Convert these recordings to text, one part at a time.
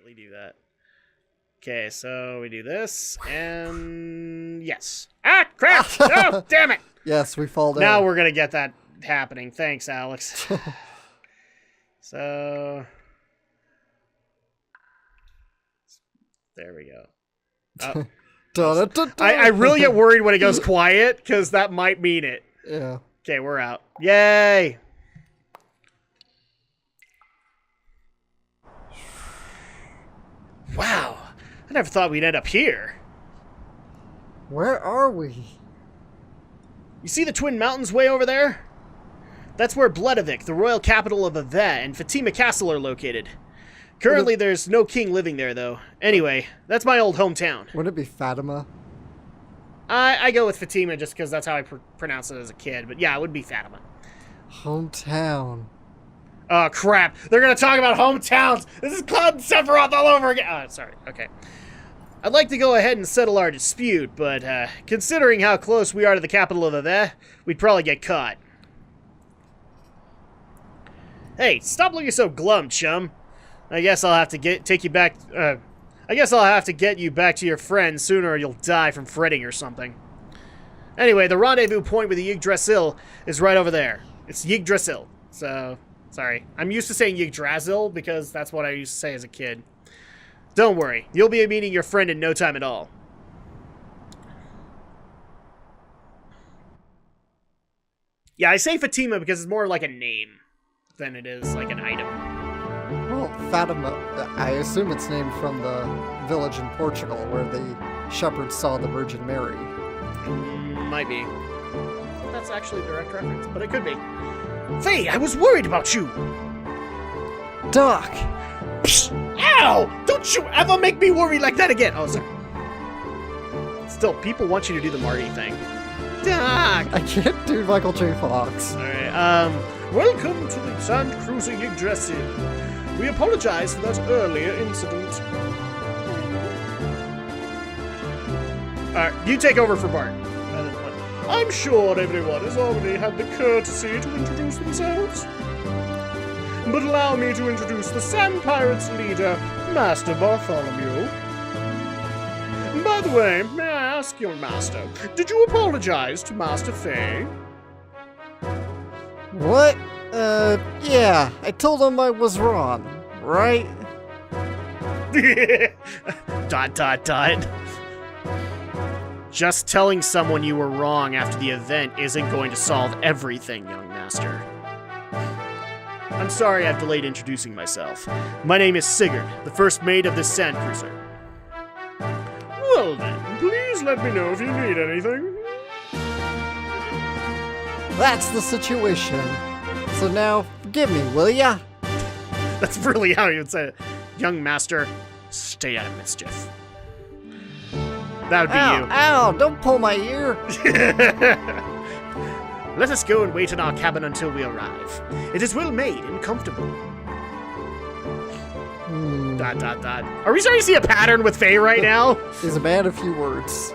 immediately do that. Okay, so we do this, and yes. Ah, crap! Oh, damn it! Yes, we fall down. Now we're gonna get that happening. Thanks, Alex. So... there we go. Oh. I really get worried when it goes quiet, because that might mean it. Yeah. Okay, we're out. Yay! Wow, I never thought we'd end up here. Where are we? You see the Twin Mountains way over there? That's where Bledavik, the royal capital of Ave, and Fatima Castle are located. Currently, there's no king living there, though. Anyway, that's my old hometown. Wouldn't it be Fatima? I go with Fatima just because that's how I pronounced it as a kid. But yeah, it would be Fatima. Hometown. Oh, crap. They're going to talk about hometowns. This is Cloud and Sephiroth all over again. Oh, sorry. Okay. I'd like to go ahead and settle our dispute, but considering how close we are to the capital of Ave, we'd probably get caught. Hey, stop looking so glum, chum. I guess I'll have to take you back. I guess I'll have to get you back to your friends sooner, or you'll die from fretting or something. Anyway, the rendezvous point with the Yggdrasil is right over there. It's Yggdrasil. So, sorry, I'm used to saying Yggdrasil because that's what I used to say as a kid. Don't worry, you'll be meeting your friend in no time at all. Yeah, I say Fatima because it's more like a name than it is like an item. Well, Fatima, I assume it's named from the village in Portugal where the shepherds saw the Virgin Mary. Might be. That's actually a direct reference, but it could be. Faye, I was worried about you! Doc! Psst, ow! Don't you ever make me worry like that again! Oh, sorry. Still, people want you to do the Marty thing. Doc! I can't do Michael J. Fox. Alright, welcome to the Sand Cruiser Yggdrasil. We apologize for that earlier incident. Alright, you take over for Bart. I'm sure everyone has already had the courtesy to introduce themselves. But allow me to introduce the Sand Pirates leader, Master Bartholomew. By the way, may I ask your master, did you apologize to Master Faye? What? Yeah, I told him I was wrong, right? ... Just telling someone you were wrong after the event isn't going to solve everything, young master. I'm sorry I've delayed introducing myself. My name is Sigurd, the first mate of this sand cruiser. Well then, please let me know if you need anything. That's the situation. So now, forgive me, will ya? That's really how you would say it. Young master, stay out of mischief. That would be you. Ow, don't pull my ear. Let us go and wait in our cabin until we arrive. It is well made and comfortable. ... Are we starting to see a pattern with Faye right now? He's a man of few words.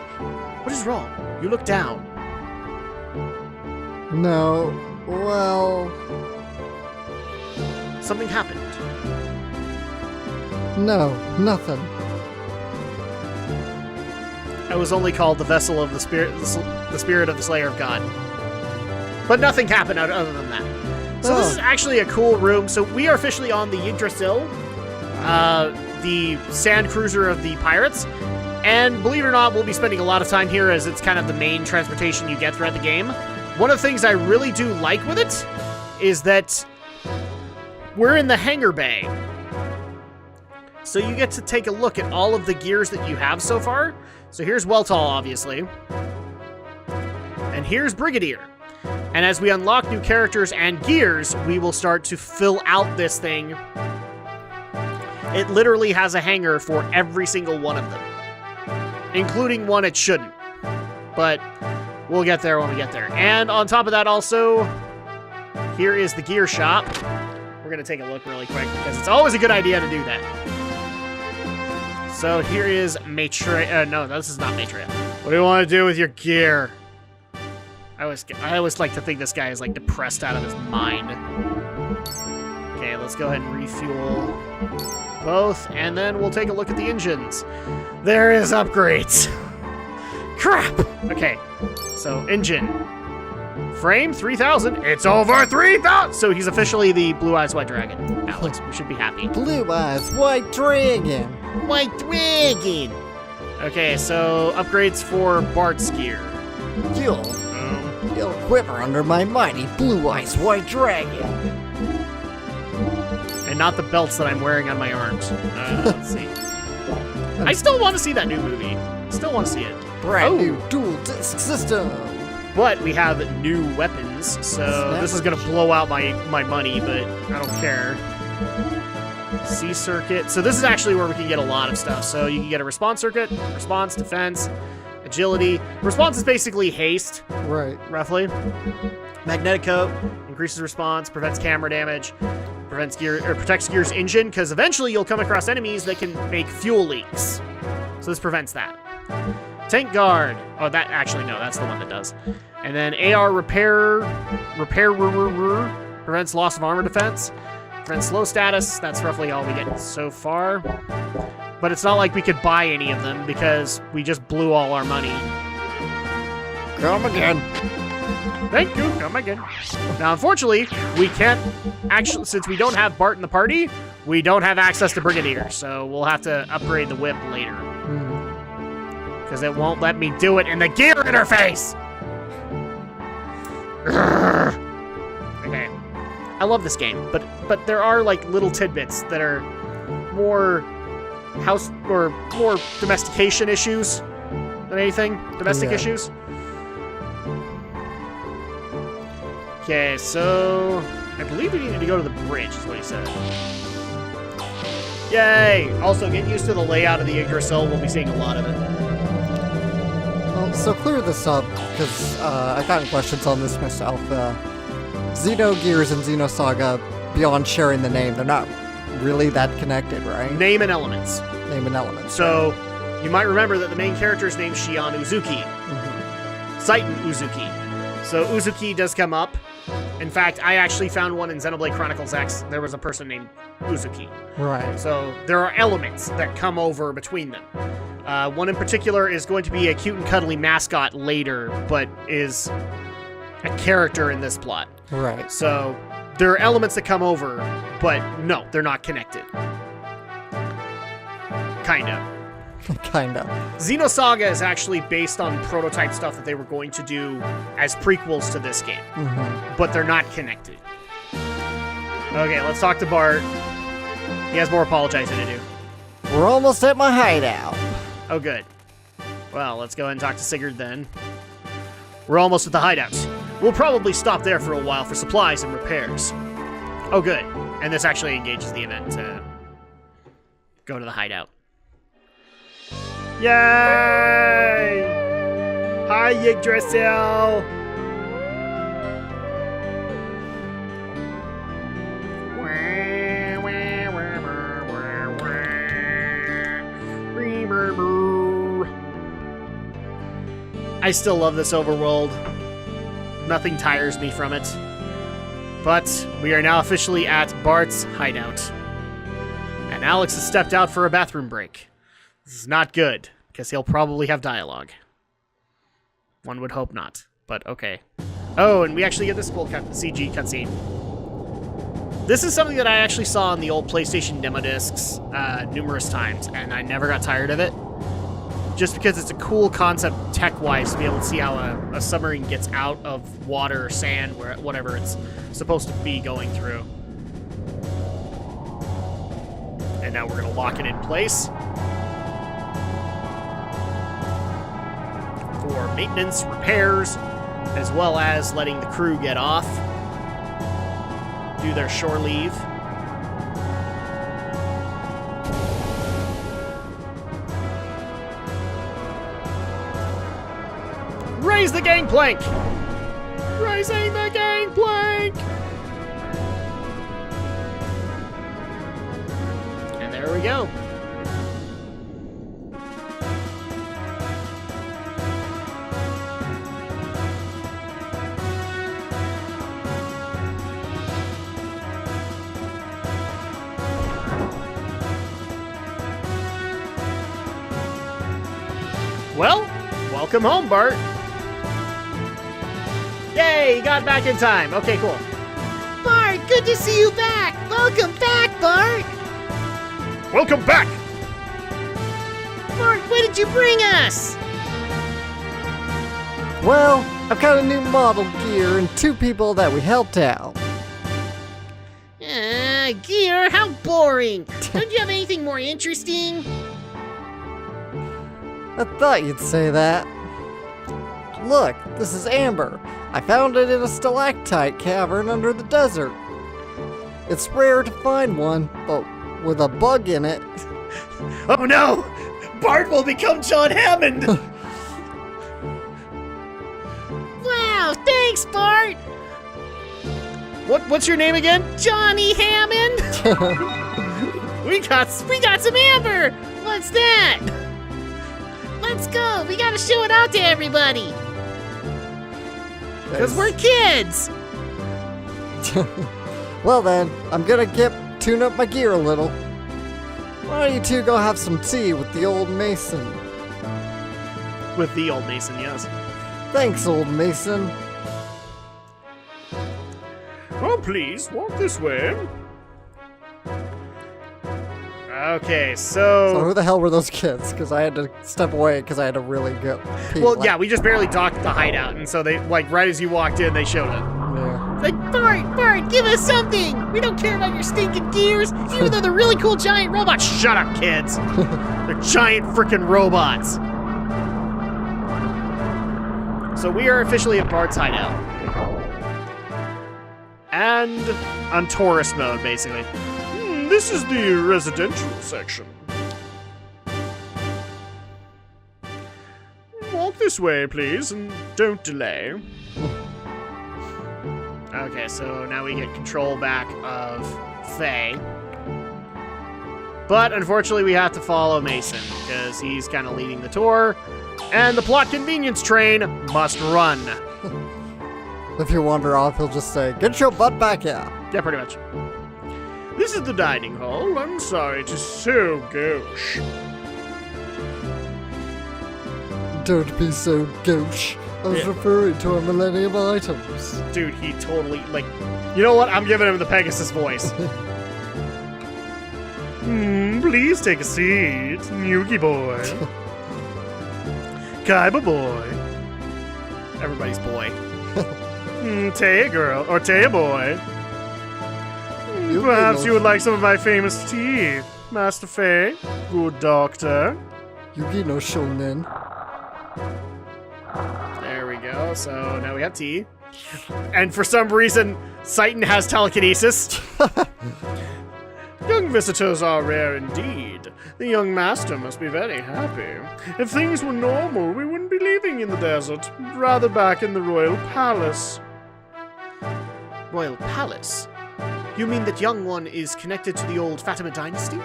What is wrong? You look down. No, well... Something happened. No, nothing. I was only called the vessel of the spirit of the Slayer of God. But nothing happened other than that. So this is actually a cool room. So we are officially on the Yggdrasil, the sand cruiser of the pirates. And believe it or not, we'll be spending a lot of time here as it's kind of the main transportation you get throughout the game. One of the things I really do like with it is that we're in the hangar bay. So you get to take a look at all of the gears that you have so far. So here's Weltall, obviously. And here's Brigadier. And as we unlock new characters and gears, we will start to fill out this thing. It literally has a hangar for every single one of them. Including one it shouldn't. But we'll get there when we get there. And on top of that also, here is the gear shop. We're going to take a look really quick because it's always a good idea to do that. So here is Maitreya. No, this is not Maitreya. What do you want to do with your gear? I always like to think this guy is like depressed out of his mind. Okay, let's go ahead and refuel. both, and then we'll take a look at the engines. There is upgrades. Crap! Okay, so engine. Frame, 3,000. It's over 3,000! So he's officially the Blue Eyes White Dragon. Alex, we should be happy. Blue eyes, white dragon. White Dragon! Okay, so upgrades for Bart's gear. You'll quiver under my mighty blue eyes, white dragon. And not the belts that I'm wearing on my arms. Let's see. I still want to see that new movie. Still want to see it. Brand new dual disc system. But we have new weapons, so this is going to blow out my money, but I don't care. C circuit. So this is actually where we can get a lot of stuff. So you can get a response circuit, response, defense, agility. Response is basically haste. Right. Roughly. Magnetic coat increases response, prevents camera damage, prevents protects gear's engine, because eventually you'll come across enemies that can make fuel leaks. So this prevents that. Tank guard. Oh, that actually no, that's the one that does. And then AR repair prevents loss of armor defense, prevents slow status. That's roughly all we get so far. But it's not like we could buy any of them because we just blew all our money. Come again. Thank you. Come again. Now, unfortunately, we can't actually, since we don't have Bart in the party, we don't have access to Brigadier, so we'll have to upgrade the whip later. Because it won't let me do it in the gear interface! Okay. I love this game, but there are like little tidbits that are more house or more domestication issues than anything. Domestic issues. Okay, so I believe we need to go to the bridge, is what he said. Yay! Also, get used to the layout of the Yggdrasil. We'll be seeing a lot of it. Well, so clear this up, because I've gotten questions on this myself. Xenogears and Xenosaga, beyond sharing the name, they're not really that connected, right? Name and elements. Name and elements. So, you might remember that the main character is named Shion Uzuki. Saiton Uzuki. So, Uzuki does come up. In fact, I actually found one in Xenoblade Chronicles X. There was a person named Uzuki. Right. So, there are elements that come over between them. One in particular is going to be a cute and cuddly mascot later, but is a character in this plot. Right. So, there are elements that come over, but no, they're not connected. Kinda. Kinda. Xenosaga is actually based on prototype stuff that they were going to do as prequels to this game. But they're not connected. Okay, let's talk to Bart. He has more apologizing to do. We're almost at my hideout. Oh, good. Well, let's go ahead and talk to Sigurd then. We're almost at the hideout. We'll probably stop there for a while for supplies and repairs. Oh, good. And this actually engages the event to go to the hideout. Yay! Hi, Yggdrasil! I still love this overworld. Nothing tires me from it. But we are now officially at Bart's hideout. And Alex has stepped out for a bathroom break. This is not good, because he'll probably have dialogue. One would hope not, but okay. Oh, and we actually get this cool CG cutscene. This is something that I actually saw on the old PlayStation demo discs numerous times, and I never got tired of it. Just because it's a cool concept tech-wise to be able to see how a submarine gets out of water or sand, whatever it's supposed to be going through. And now we're going to lock it in place. For maintenance, repairs, as well as letting the crew get off, do their shore leave. Raise the gangplank! Raising the gangplank! And there we go. Well, welcome home, Bart. Yay, you got back in time. Okay, cool. Bart, good to see you back. Welcome back, Bart. Welcome back! Bart, what did you bring us? Well, I've got a new model gear and 2 people that we helped out. Gear? How boring. Don't you have anything more interesting? I thought you'd say that. Look, this is amber. I found it in a stalactite cavern under the desert. It's rare to find one, but with a bug in it. Oh no! Bart will become John Hammond! Wow, thanks, Bart. What's your name again? Johnny Hammond. We got some amber. What's that? Let's go. We gotta show it out to everybody. Because we're kids. Well then, I'm gonna tune up my gear a little. Why don't you 2 go have some tea with the old Mason? With the old Mason, yes. Thanks, old Mason. Oh, please, walk this way. Okay, So who the hell were those kids? Because I had to step away because I had to really go pee. Well, yeah, we just barely docked at the hideout, and so they, like, right as you walked in, they showed it. Yeah. Like, Bart, give us something. We don't care about your stinking gears, even though they're really cool giant robots. Shut up, kids. They're giant frickin' robots. So we are officially at Bart's hideout. And on tourist mode, basically. This is the residential section. Walk this way, please, and don't delay. Okay, so now we get control back of Faye. But unfortunately, we have to follow Mason, because he's kind of leading the tour, and the plot convenience train must run. If you wander off, he'll just say, "Get your butt back here." Yeah, pretty much. This is the dining hall. I'm sorry, it is so gauche. Don't be so gauche. I was referring to our millennium items. Dude, he totally, like... You know what? I'm giving him the Pegasus voice. Please take a seat, Yugi boy. Kaiba boy. Everybody's boy. Taya girl, or Taya boy. Perhaps you would like some of my famous tea, Master Faye. Good doctor. Yugi no Shonen. There we go. So now we have tea. And for some reason, Satan has telekinesis. Young visitors are rare indeed. The young master must be very happy. If things were normal, we wouldn't be living in the desert, rather back in the royal palace. Royal Palace? You mean that young one is connected to the old Fatima dynasty?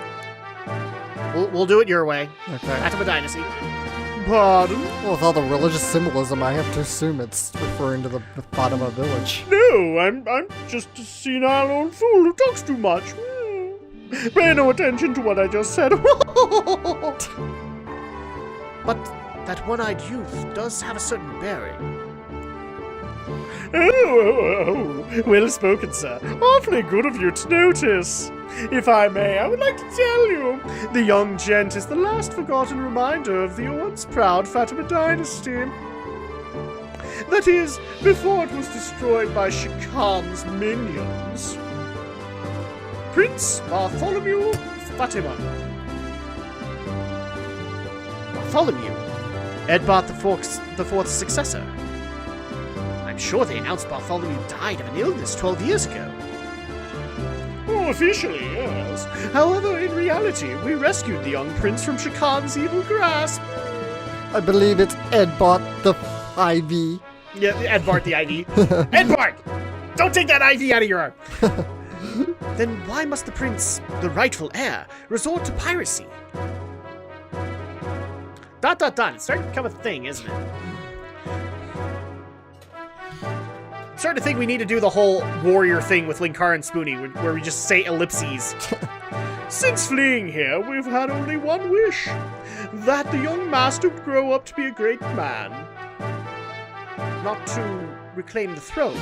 We'll do it your way. Okay. Fatima dynasty. Pardon? Well, with all the religious symbolism, I have to assume it's referring to the Fatima village. No, I'm just a senile old fool who talks too much. Pay no attention to what I just said. But that one-eyed youth does have a certain bearing. Oh, well spoken, sir. Awfully good of you to notice. If I may, I would like to tell you, the young gent is the last forgotten reminder of the once proud Fatima dynasty. That is, before it was destroyed by Shikan's minions. Prince Bartholomew Fatima. Bartholomew? Edbart the Fourth's successor. I'm sure they announced Bartholomew died of an illness 12 years ago. Oh, officially, yes. However, in reality, we rescued the young prince from Shikan's evil grasp. I believe it's Edbart the IV. Yeah, Edbart the IV. Edbart! Don't take that IV out of your arm! Then why must the prince, the rightful heir, resort to piracy? ... It's starting to become a thing, isn't it? I'm starting to think we need to do the whole warrior thing with Linkar and Spoonie, where we just say ellipses. Since fleeing here, we've had only one wish. That the young master would grow up to be a great man. Not to reclaim the throne.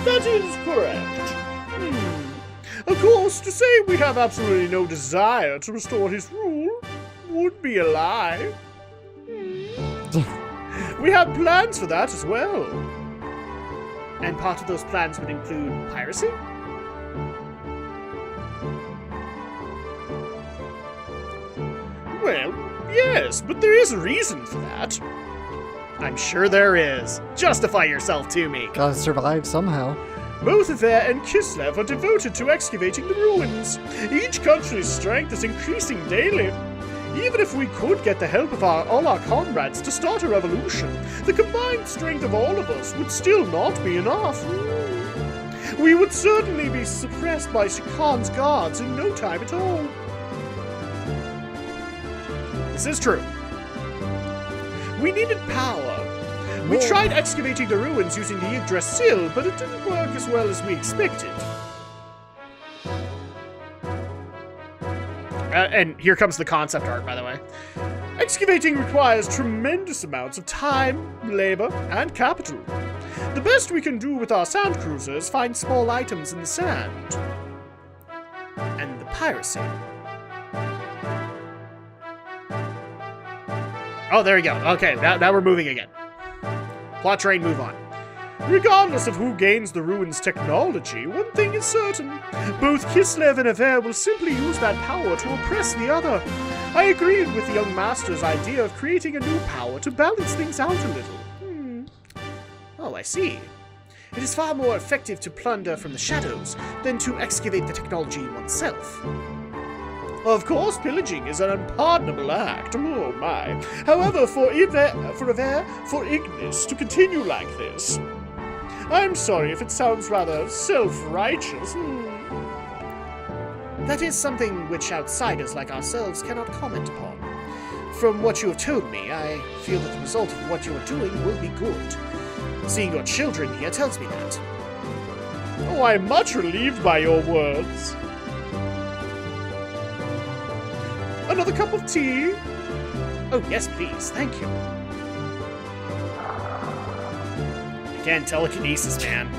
That is correct. Of course, to say we have absolutely no desire to restore his rule would be a lie. We have plans for that as well. And part of those plans would include piracy? Well, yes, but there is a reason for that. I'm sure there is. Justify yourself to me. Gotta survive somehow. Both Lair and Kislev are devoted to excavating the ruins. Each country's strength is increasing daily. Even if we could get the help of all our comrades to start a revolution, the combined strength of all of us would still not be enough. We would certainly be suppressed by Shikan's guards in no time at all. This is true. We needed power. We tried excavating the ruins using the Yggdrasil, but it didn't work as well as we expected. And here comes the concept art, by the way. Excavating requires tremendous amounts of time, labor, and capital. The best we can do with our sand cruisers is find small items in the sand. And the piracy. Oh, there we go. Okay, now we're moving again. Plot train, move on. Regardless of who gains the ruins' technology, one thing is certain. Both Kislev and Lair will simply use that power to oppress the other. I agreed with the young master's idea of creating a new power to balance things out a little. Oh, I see. It is far more effective to plunder from the shadows than to excavate the technology oneself. Of course, pillaging is an unpardonable act. Oh my. However, for Ignis to continue like this, I'm sorry if it sounds rather self-righteous. That is something which outsiders like ourselves cannot comment upon. From what you have told me, I feel that the result of what you are doing will be good. Seeing your children here tells me that. Oh, I'm much relieved by your words. Another cup of tea? Oh, yes, please. Thank you. Again, telekinesis, man.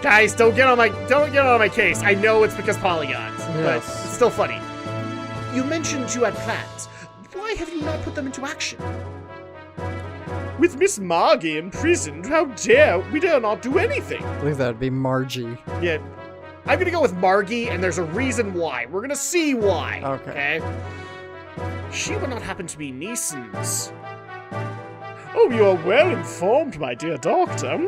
Guys, don't get on my case. I know it's because polygons, but it's still funny. You mentioned you had plans. Why have you not put them into action? With Miss Margie imprisoned, how dare we dare not do anything? I believe that'd be Margie. Yeah. I'm gonna go with Margie, and there's a reason why. We're gonna see why. Okay? She would not happen to be Neeson's. Oh, you are well informed, my dear doctor.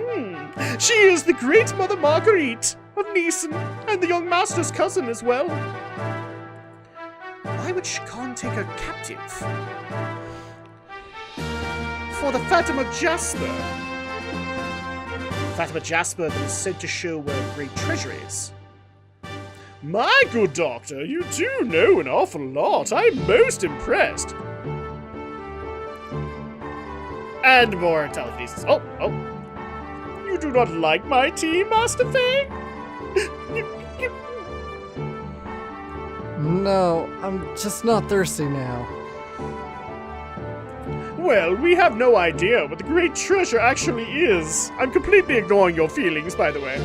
She is the great Mother Marguerite of Neeson, and the young master's cousin as well. Why would Shikan take her captive? For the Fatima Jasper. Fatima Jasper that is said to show where a great treasure is. My good doctor, you do know an awful lot. I'm most impressed. And more telekinesis. Oh. You do not like my tea, Master Fang? No, I'm just not thirsty now. Well, we have no idea what the great treasure actually is. I'm completely ignoring your feelings, by the way.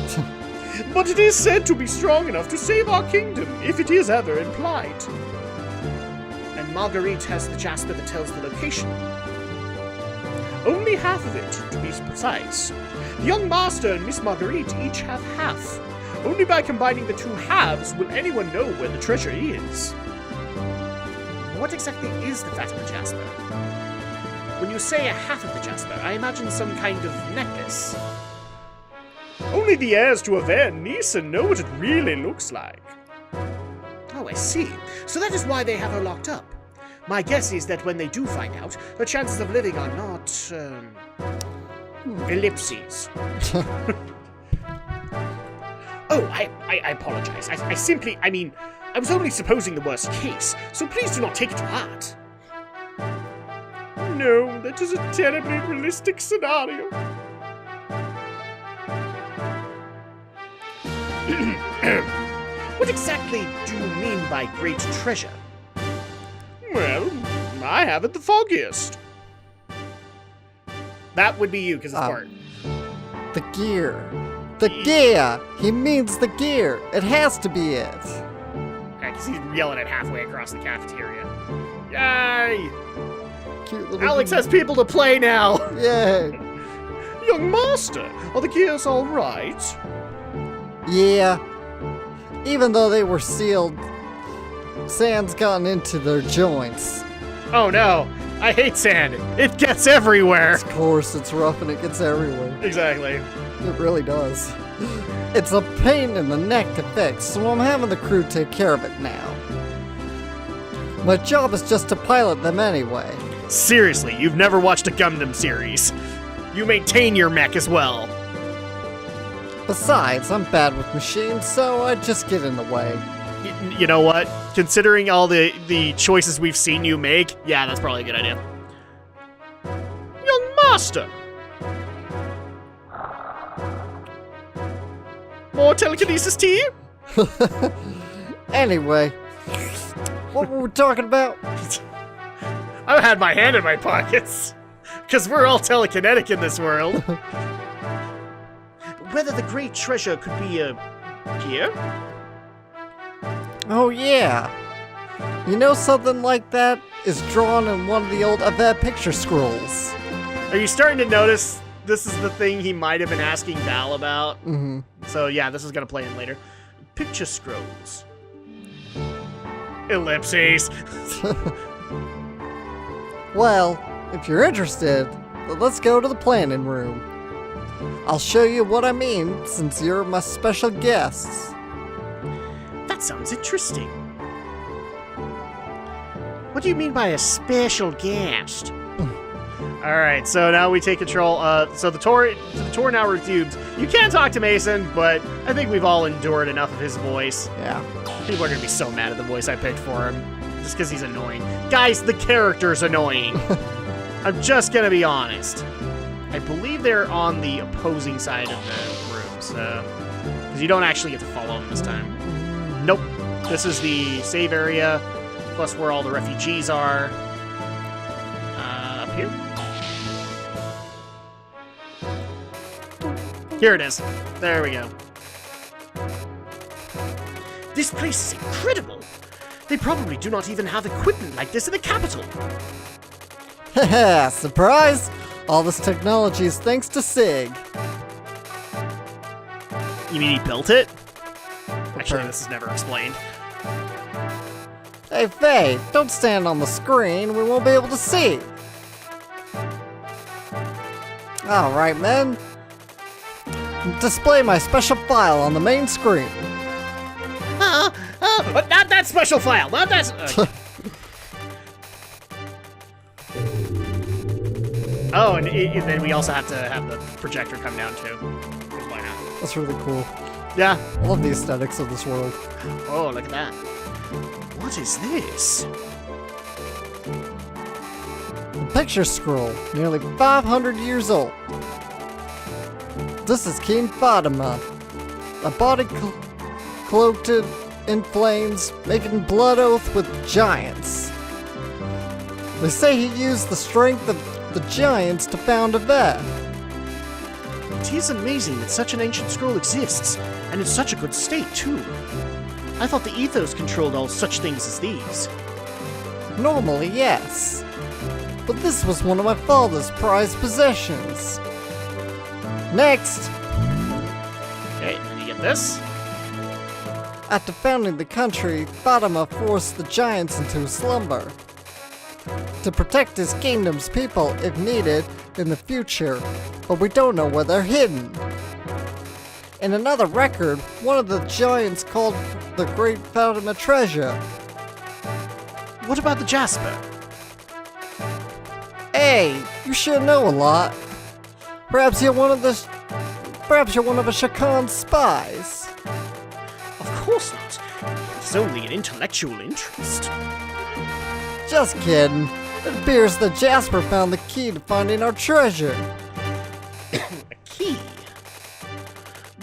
But it is said to be strong enough to save our kingdom, if it is ever in plight. And Marguerite has the Jasper that tells the location. Only half of it, to be precise. The young master and Miss Marguerite each have half. Only by combining the two halves will anyone know where the treasure is. What exactly is the Fatima Jasper? When you say a half of the Jasper, I imagine some kind of necklace. Only the heirs to Lair and Neeson know what it really looks like. Oh, I see. So that is why they have her locked up. My guess is that when they do find out, her chances of living are not, ellipses. Oh, I apologize. I was only supposing the worst case, so please do not take it to heart. No, that is a terribly realistic scenario. What exactly do you mean by great treasure? Well, I haven't the foggiest. That would be you, because it's Bart. The gear. The gear! He means the gear. It has to be it. Because he's yelling it halfway across the cafeteria. Yay! Cute little Alex has people to play now! Yay! Young master, are the gears all right? Yeah. Even though they were sealed, sand's gotten into their joints. Oh no, I hate sand. It gets everywhere. Of course, it's rough and it gets everywhere. Exactly. It really does. It's a pain in the neck to fix, so I'm having the crew take care of it now. My job is just to pilot them anyway. Seriously, you've never watched a Gundam series. You maintain your mech as well. Besides, I'm bad with machines, so I just get in the way. You know what? Considering all the choices we've seen you make, yeah, that's probably a good idea. Young master! More telekinesis tea? Anyway, what were we talking about? I've had my hand in my pockets. Because we're all telekinetic in this world. Whether the great treasure could be a gear? Oh yeah. You know, something like that is drawn in one of the old Aved picture scrolls. Are you starting to notice this is the thing he might have been asking Val about? Mm-hmm. So yeah, this is going to play in later. Picture scrolls. Ellipses. Well, if you're interested, then let's go to the planning room. I'll show you what I mean, since you're my special guests. That sounds interesting. What do you mean by a special guest? Alright, so now we take control. So the tour now resumes. You can talk to Mason, but I think we've all endured enough of his voice. Yeah. People are going to be so mad at the voice I picked for him. Just because he's annoying. Guys, the character's annoying. I'm just going to be honest. I believe they're on the opposing side of the room, so... Because you don't actually get to follow them this time. Nope. This is the save area, plus where all the refugees are. Up here? Here it is. There we go. This place is incredible! They probably do not even have equipment like this in the capital. Haha, surprise! All this technology is thanks to Sig. You mean he built it? Actually, this is never explained. Hey Faye, don't stand on the screen, we won't be able to see. Alright, men. Display my special file on the main screen. But not that special file, not that... Oh, and then we also have to have the projector come down too. Because why not? That's really cool. Yeah. I love the aesthetics of this world. Oh, look at that. What is this? The picture scroll, nearly 500 years old. This is King Fatima. A body cloaked in flames, making blood oath with giants. They say he used the strength of the giants to found Aved. It is amazing that such an ancient scroll exists, and in such a good state, too. I thought the ethos controlled all such things as these. Normally, yes. But this was one of my father's prized possessions. Next! Okay, and then you get this. After founding the country, Fatima forced the giants into slumber to protect his kingdom's people if needed in the future, but we don't know where they're hidden. In another record, one of the giants called the Great Fatima Treasure. What about the Jasper? Hey, you should know a lot. Perhaps you're one of Shakan's spies. Of course not. It's only an intellectual interest. Just kidding. It appears that Jasper found the key to finding our treasure. A key?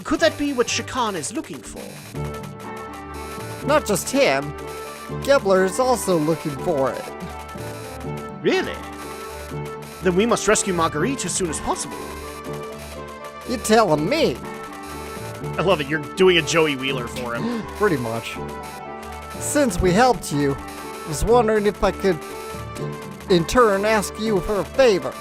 Could that be what Shakan is looking for? Not just him. Gebler is also looking for it. Really? Then we must rescue Marguerite as soon as possible. You telling me? I love it, you're doing a Joey Wheeler for him. Pretty much. Since we helped you, I was wondering if I could, in turn, ask you for a favor.